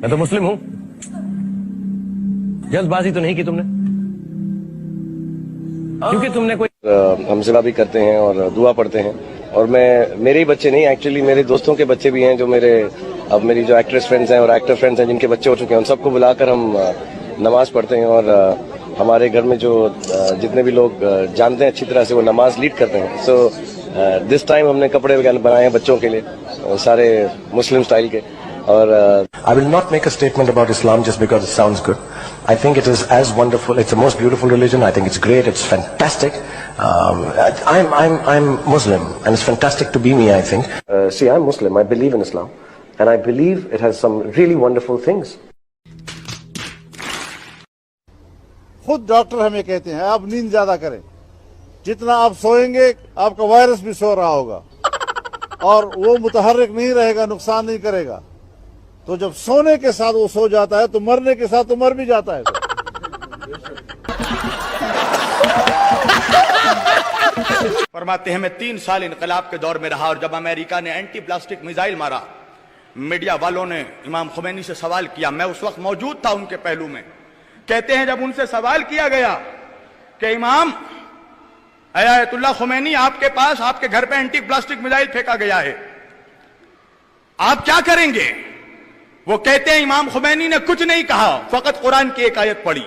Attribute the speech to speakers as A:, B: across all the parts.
A: मैं तो मुस्लिम हूं, जल्दबाजी तो नहीं की तुमने, क्योंकि तुमने कोई
B: हम सेवा भी करते हैं और दुआ पढ़ते हैं। और मेरे ही बच्चे नहीं, एक्चुअली मेरे दोस्तों के बच्चे भी हैं जो अब मेरी जो एक्ट्रेस फ्रेंड्स हैं और एक्टर फ्रेंड्स हैं जिनके बच्चे हो चुके हैं, उन सबको बुलाकर हम नमाज पढ़ते हैं। और हमारे घर में जो जितने भी लोग जानते हैं अच्छी तरह से वो नमाज लीड करते हैं। सो दिस टाइम हमने कपड़े वगैरह बनाए हैं बच्चों के लिए, सारे मुस्लिम स्टाइल के। और
C: I will not make a statement about Islam just because it sounds good. I think it is as wonderful. It's the most beautiful religion. I think it's great. It's fantastic. I'm Muslim, and it's fantastic to be me, I think.
B: See, I'm Muslim. I believe in Islam, and I believe it has some really wonderful things.
D: खुद doctor हमें कहते हैं आप नींद ज्यादा करें, जितना आप सोएंगे आपका वायरस भी सो रहा होगा और वो मुतहर्रिक नहीं रहेगा, नुकसान नहीं करेगा। तो जब सोने के साथ वो सो जाता है तो मरने के साथ तो मर भी जाता है।
E: फरमाते हैं मैं 3 साल इनकलाब के दौर में रहा और जब अमेरिका ने एंटी प्लास्टिक मिसाइल मारा, मीडिया वालों ने इमाम खुमैनी से सवाल किया। मैं उस वक्त मौजूद था उनके पहलू में। कहते हैं जब उनसे सवाल किया गया कि इमाम आयतुल्लाह खुमैनी, आपके पास आपके घर पे एंटी प्लास्टिक मिसाइल फेंका गया है, आप क्या करेंगे? वो कहते हैं इमाम खुमैनी ने कुछ नहीं कहा, फकत कुरान की एक आयत पढ़ी।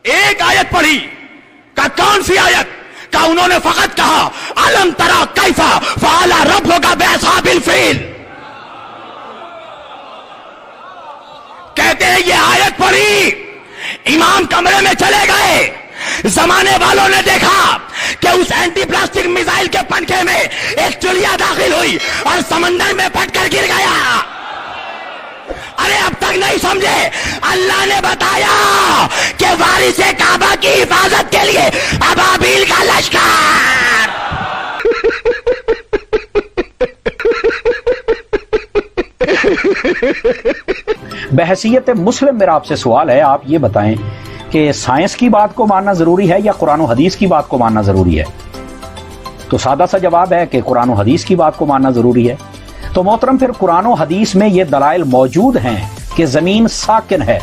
E: एक आयत पढ़ी। का कौन सी आयत? का उन्होंने फकत कहा अलम तरा कैफा फअला रब्बुका बिअस्हाबिल फील। कहते हैं ये आयत पढ़ी, इमाम कमरे में चले गए। जमाने वालों ने देखा कि उस एंटी प्लास्टिक मिसाइल के पंखे में एक चुलिया दाखिल हुई और समंदर में फटकर गिर गया। अरे अब तक नहीं समझे? अल्लाह ने बताया कि वारिसे काबा की हिफाजत के लिए अबाबील का लश्कर।
F: बहैसियत मुस्लिम मेरा आपसे सवाल है, आप ये बताएं कि साइंस की बात को मानना जरूरी है या कुरान और हदीस की बात को मानना जरूरी है? तो सादा सा जवाब है कि कुरान और हदीस की बात को मानना जरूरी है। तो मोहतरम, फिर कुरान और हदीस में ये दलाइल मौजूद हैं कि जमीन साकिन है।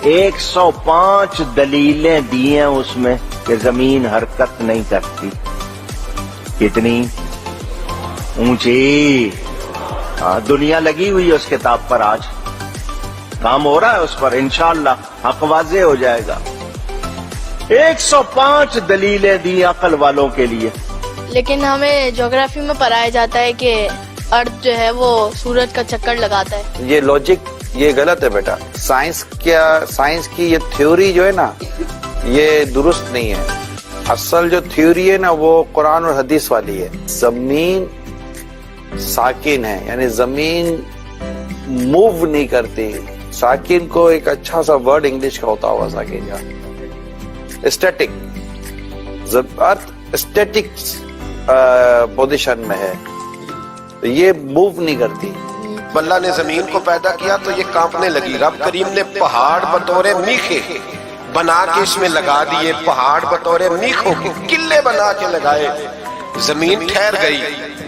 G: 105 दलीलें दी हैं उसमें कि जमीन हरकत नहीं करती। कितनी ऊंची दुनिया लगी हुई है उस किताब पर, आज काम हो रहा है उस पर, इंशाअल्लाह हक वाज़े हो जाएगा। 105 दलीलें दी अकल वालों के लिए।
H: लेकिन हमें ज्योग्राफी में पढ़ाया जाता है कि अर्थ जो है वो सूरज का चक्कर लगाता है।
I: ये लॉजिक ये गलत है बेटा। साइंस की ये थ्योरी जो है ना, ये दुरुस्त नहीं है। असल जो थ्योरी है ना वो कुरान और हदीस वाली है। जमीन साकिन है, यानी जमीन मूव नहीं करती। साकिन को एक अच्छा सा वर्ड इंग्लिश का होता होगा साकिन का, स्टैटिक। अर्थ स्टैटिक पोजीशन में है, तो ये मूव नहीं करती।
J: अल्लाह ने जमीन को पैदा किया तो ये कांपने लगी। रब करीम ने पहाड़ बतौरे मीखे बना के इसमें लगा दिए, पहाड़ बतौरे मीखों के किले बना के लगाए। जमीन ठहर गई।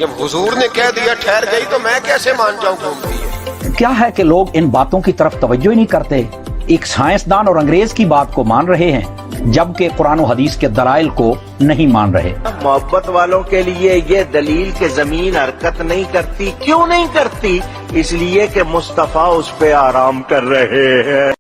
J: जब हुजूर ने कह दिया ठहर गई तो मैं कैसे मान जाऊं घूम रही है?
F: क्या है कि लोग इन बातों की तरफ तवज्जो ही नहीं करते। एक साइंसदान और अंग्रेज की बात को मान रहे हैं जबकि कुरान और हदीस के दलाइल को नहीं मान रहे।
G: मोहब्बत वालों के लिए ये दलील कि जमीन हरकत नहीं करती, क्यों नहीं करती? इसलिए कि मुस्तफा उस पे आराम कर रहे हैं।